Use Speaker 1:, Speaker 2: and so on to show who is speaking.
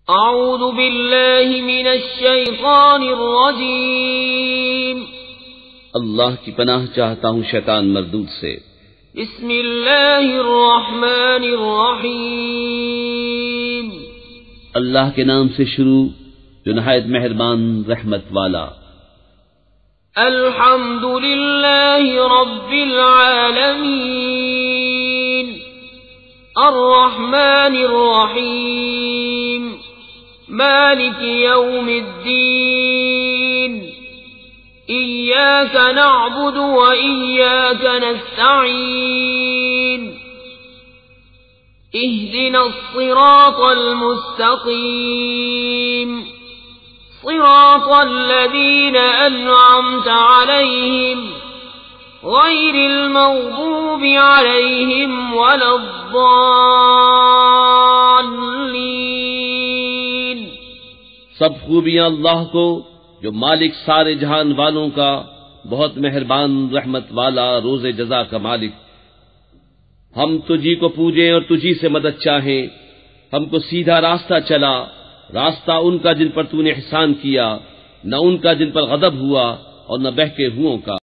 Speaker 1: اعوذ باللہ من الشیطان الرجیم
Speaker 2: اللہ کی پناہ چاہتا ہوں شیطان مردود سے۔
Speaker 1: بسم اللہ الرحمن الرحیم
Speaker 2: اللہ کے نام سے شروع جو نہایت مہربان رحمت والا۔
Speaker 1: الحمد للہ رب العالمین الرحمن الرحیم مالک یوم الدین إياك نعبد وإياك نستعين اهدنا الصراط المستقيم صراط الذين أنعمت عليهم غير المغضوب عليهم ولا الضالين۔
Speaker 2: سب خوبیاں اللہ کو جو مالک سارے جہان والوں کا، بہت مہربان رحمت والا، روز جزا کا مالک۔ ہم تجھی کو پوجیں اور تجھی سے مدد چاہیں، ہم کو سیدھا راستہ چلا، راستہ ان کا جن پر تو نے احسان کیا، نہ ان کا جن پر غضب ہوا اور نہ بہکے ہوئوں کا۔